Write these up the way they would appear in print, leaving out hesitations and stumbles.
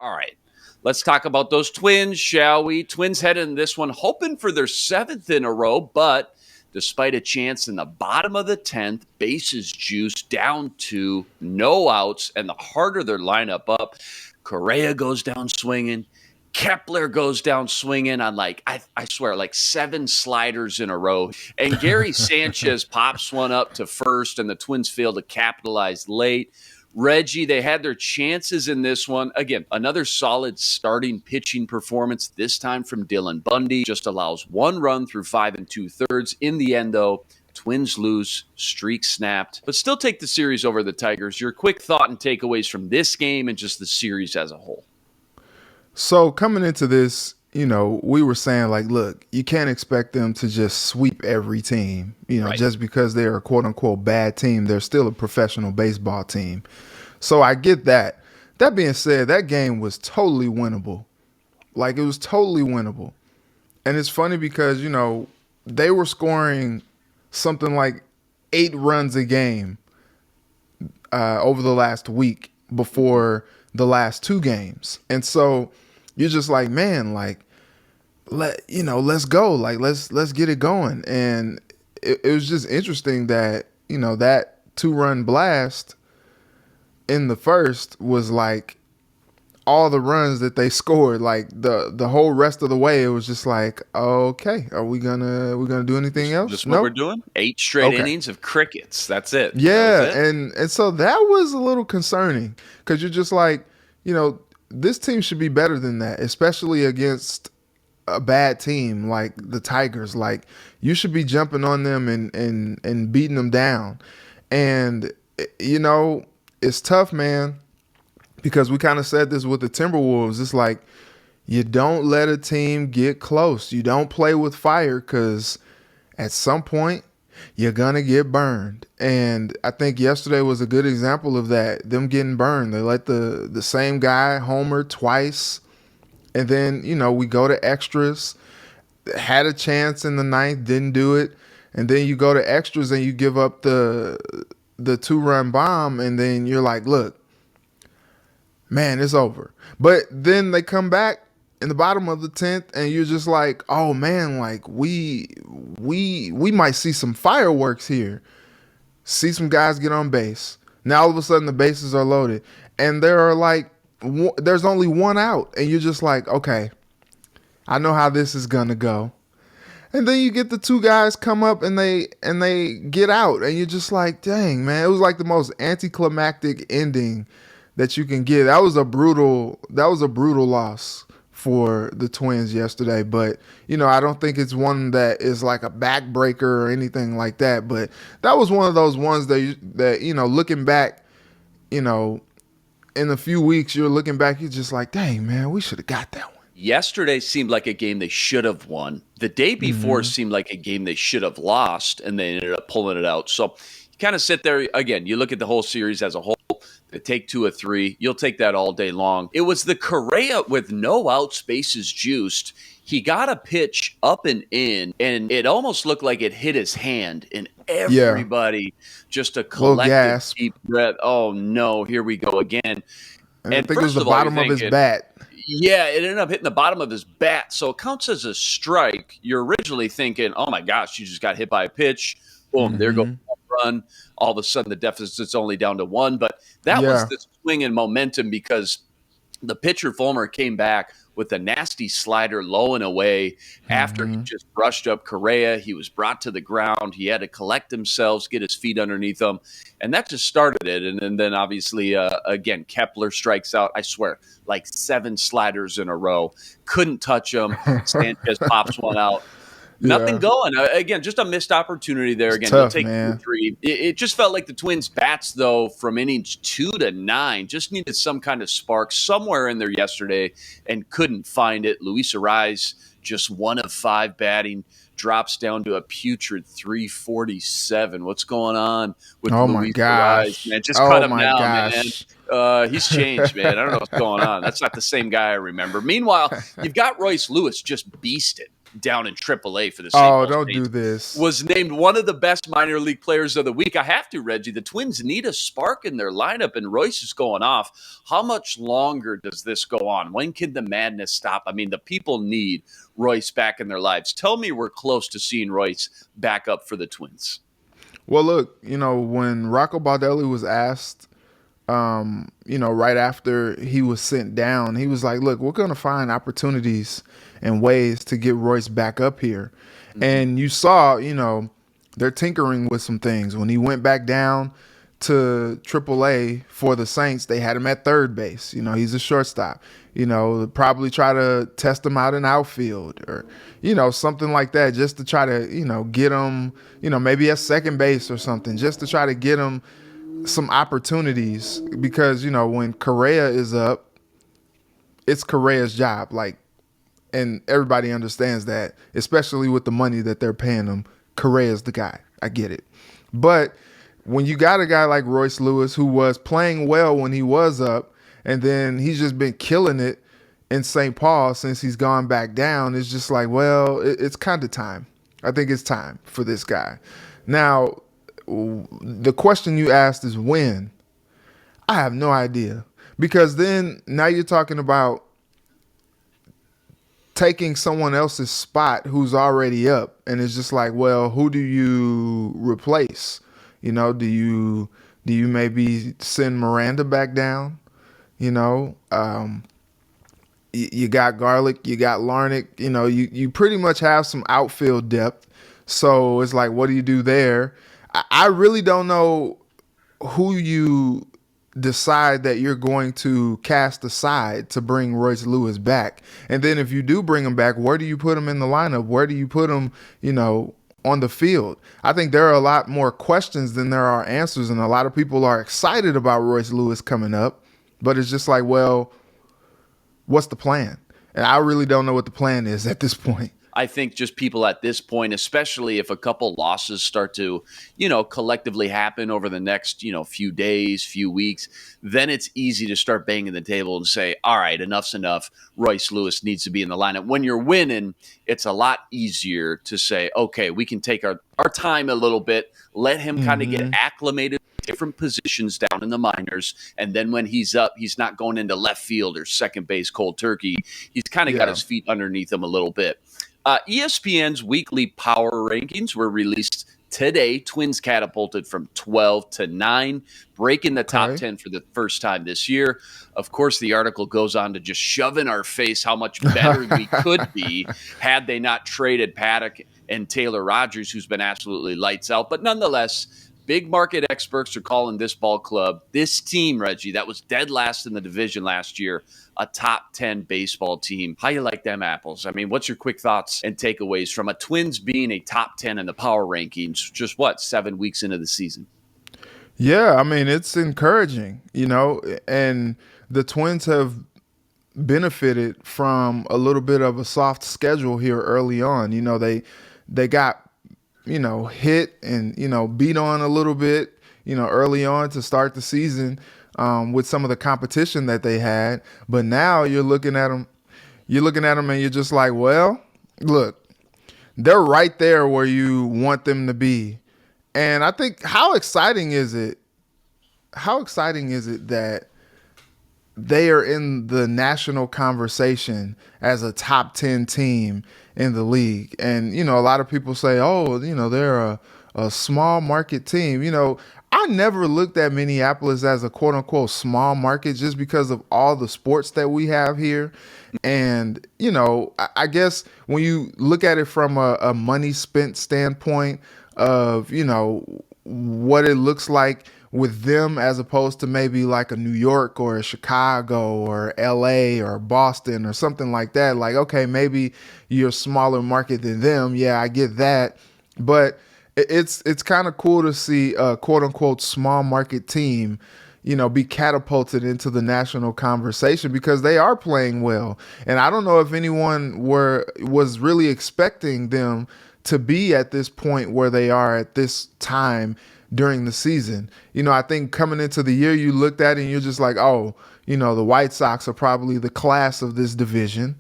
All right, let's talk about those Twins, shall we? Twins head in this one hoping for their 7th in a row, but despite a chance in the bottom of the 10th, bases juiced down to no outs, and the harder their lineup up, Correa goes down swinging. Kepler goes down swinging on I swear, 7 sliders in a row. And Gary Sanchez pops one up to first, and the Twins fail to capitalize late. Reggie, they had their chances in this one. Again, another solid starting pitching performance, this time from Dylan Bundy. Just allows 1 run through 5 2/3. In the end, though, Twins lose, streak snapped, but still take the series over the Tigers. Your quick thought and takeaways from this game and just the series as a whole. So coming into this, we were saying look, you can't expect them to just sweep every team, Right. just because they're a quote unquote bad team. They're still a professional baseball team. So I get that. That being said, that game was totally winnable. It was totally winnable. And it's funny because, they were scoring something like 8 runs a game over the last week before the last 2 games. And so you're just like, man, let's go. Let's get it going. And it was just interesting that, that 2-run blast in the first was all the runs that they scored, the whole rest of the way, it was just okay, are we gonna do anything else? This is what we're doing? 8 straight innings of crickets. That's it. Yeah, that was it. And so that was a little concerning because you're just this team should be better than that, especially against a bad team like the Tigers. You should be jumping on them and beating them down. And it's tough, man, because we kind of said this with the Timberwolves. It's you don't let a team get close. You don't play with fire because at some point you're going to get burned. And I think yesterday was a good example of that, them getting burned. They let the same guy homer twice. And then, we go to extras. Had a chance in the 9th, didn't do it. And then you go to extras and you give up the 2-run bomb. And then you're like, look, man, it's over. But then they come back in the bottom of the 10th, and you're just like, oh man, we might see some fireworks here. See some guys get on base. Now all of a sudden the bases are loaded, and there are there's only 1 out, and you're just like, okay, I know how this is gonna go. And then you get the 2 guys come up and they get out, and you're just like, dang, man, it was the most anticlimactic ending that you can get. That was a brutal loss for the Twins yesterday. But, I don't think it's one that is a backbreaker or anything like that. But that was one of those ones that looking back, in a few weeks, you're looking back, you're just like, dang, man, we should have got that one. Yesterday seemed like a game they should have won. The day before seemed like a game they should have lost, and they ended up pulling it out. So you kind of sit there, again, you look at the whole series as a whole. They take 2 of 3. You'll take that all day long. It was the Correa with no outs, bases juiced. He got a pitch up and in, and it almost looked like it hit his hand, and everybody just a collective deep breath. Oh, no, here we go again. And I think it was the bottom of his bat. Yeah, it ended up hitting the bottom of his bat, so it counts as a strike. You're originally thinking, oh, my gosh, you just got hit by a pitch. Boom, there goes run. All of a sudden, the deficit's only down to 1. But that was the swing in momentum because the pitcher Fulmer came back with a nasty slider low and away after he just brushed up Correa. He was brought to the ground. He had to collect himself, get his feet underneath him, and that just started it. And then obviously, again, Kepler strikes out, I swear, 7 sliders in a row. Couldn't touch him. Sanchez pops one out. Nothing going. Again, just a missed opportunity there. Again, tough, take 2-3. It just felt like the Twins' bats, though, from innings 2 to 9, just needed some kind of spark somewhere in there yesterday and couldn't find it. Luis Ariz, just 1 of 5 batting, drops down to a putrid 347. What's going on with Luis Ariz, man? Just cut him now, man. He's changed, man. I don't know what's going on. That's not the same guy I remember. Meanwhile, you've got Royce Lewis just beasted. down in AAA for the St. Oh, Paul don't do Saints, this. was named one of the best minor league players of the week. I have to, Reggie. The Twins need a spark in their lineup, and Royce is going off. How much longer does this go on? When can the madness stop? I mean, the people need Royce back in their lives. Tell me we're close to seeing Royce back up for the Twins. Well, look, when Rocco Baldelli was asked, right after he was sent down, he was like, look, we're going to find opportunities and ways to get Royce back up here. Mm-hmm. And you saw, they're tinkering with some things. When he went back down to AAA for the Saints, they had him at third base. He's a shortstop. Probably try to test him out in outfield or, something like that, just to try to, get him, maybe at second base or something, just to try to get him some opportunities. Because, when Correa is up, it's Correa's job. And everybody understands that, especially with the money that they're paying him. Correa's the guy. I get it. But when you got a guy like Royce Lewis, who was playing well when he was up, and then he's just been killing it in St. Paul since he's gone back down, it's just like, well, it's kind of time. I think it's time for this guy. Now, the question you asked is when. I have no idea. Because then now you're talking about taking someone else's spot who's already up, and it's just like, well, who do you replace? Do you maybe send Miranda back down? You got Garlic, you got Larnick. You pretty much have some outfield depth. So it's like, what do you do there? I really don't know who you decide that you're going to cast aside to bring Royce Lewis back. And then if you do bring him back, where do you put him in the lineup? Where do you put him, on the field? I think there are a lot more questions than there are answers, and a lot of people are excited about Royce Lewis coming up, but it's just like, well, what's the plan? And I really don't know what the plan is at this point. I think just people at this point, especially if a couple losses start to, collectively happen over the next, few days, few weeks, then it's easy to start banging the table and say, all right, enough's enough. Royce Lewis needs to be in the lineup. When you're winning, it's a lot easier to say, okay, we can take our time a little bit, let him kind of get acclimated to different positions down in the minors. And then when he's up, he's not going into left field or second base cold turkey. He's kind of got his feet underneath him a little bit. ESPN's weekly power rankings were released today. Twins catapulted from 12 to 9, breaking the top 10 for the first time this year. Of course, the article goes on to just shove in our face how much better we could be had they not traded Paddock and Taylor Rogers, who's been absolutely lights out. But nonetheless, big market experts are calling this ball club, this team, Reggie, that was dead last in the division last year, a top 10 baseball team. How you like them apples? I mean, what's your quick thoughts and takeaways from a Twins being a top 10 in the power rankings, just 7 weeks into the season? Yeah, I mean, it's encouraging, and the Twins have benefited from a little bit of a soft schedule here early on. They got, hit and, beat on a little bit, early on to start the season. With some of the competition that they had, but now you're looking at them and you're just like, well, look, they're right there where you want them to be. And I think how exciting is it that they are in the national conversation as a top 10 team in the league. And, a lot of people say, oh, they're a small market team. I never looked at Minneapolis as a quote unquote small market just because of all the sports that we have here. And, I guess when you look at it from a money spent standpoint of, what it looks like with them as opposed to maybe like a New York or a Chicago or LA or Boston or something like that. Like, okay, maybe you're a smaller market than them. Yeah, I get that. But it's kind of cool to see a quote unquote small market team, be catapulted into the national conversation because they are playing well. And I don't know if anyone was really expecting them to be at this point where they are at this time during the season. I think coming into the year, you looked at it and you're just like, oh, the White Sox are probably the class of this division.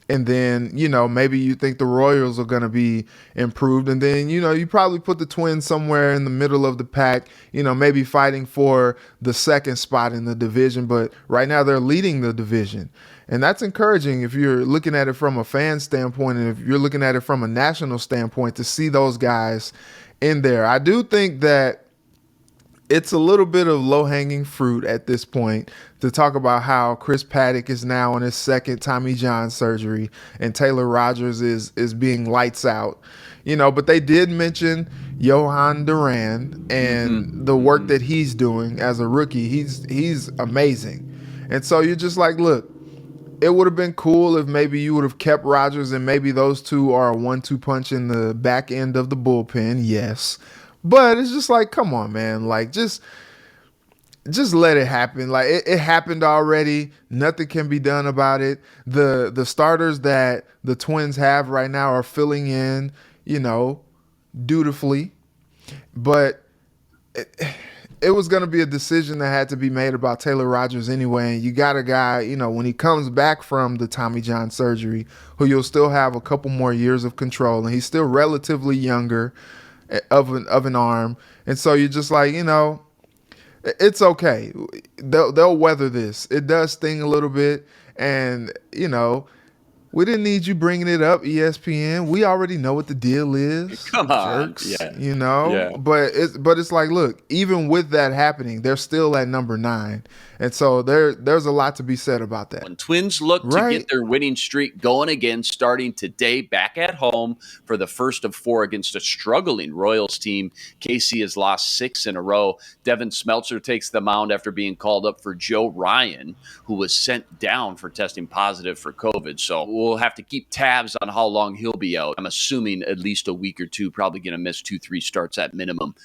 And then, maybe you think the Royals are going to be improved. And then, you probably put the Twins somewhere in the middle of the pack, maybe fighting for the second spot in the division. But right now they're leading the division. And that's encouraging if you're looking at it from a fan standpoint and if you're looking at it from a national standpoint to see those guys in there. I do think that it's a little bit of low-hanging fruit at this point to talk about how Chris Paddock is now on his second Tommy John surgery and Taylor Rogers is being lights out. But they did mention Johan Duran and the work that he's doing as a rookie. He's amazing. And so you're just like, look, it would have been cool if maybe you would have kept Rogers and maybe those two are a 1-2 punch in the back end of the bullpen. Yes. But it's just like, come on, man. Like, just let it happen. Like, it happened already. Nothing can be done about it. The starters that the Twins have right now are filling in, dutifully. But it was going to be a decision that had to be made about Taylor Rogers anyway. And you got a guy, when he comes back from the Tommy John surgery, who you'll still have a couple more years of control. And he's still relatively younger of an arm. And so you're just like, it's okay. They'll weather this. It does sting a little bit. And, we didn't need you bringing it up, ESPN. We already know what the deal is. Come on. Jerks, Yeah. Yeah. But it's like, look, even with that happening, they're still at number 9. And so there's a lot to be said about that. When Twins look to get their winning streak going again, starting today back at home for the first of 4 against a struggling Royals team. KC has lost 6 in a row. Devin Smeltzer takes the mound after being called up for Joe Ryan, who was sent down for testing positive for COVID. So we'll have to keep tabs on how long he'll be out. I'm assuming at least a week or two, probably going to miss 2-3 starts at minimum.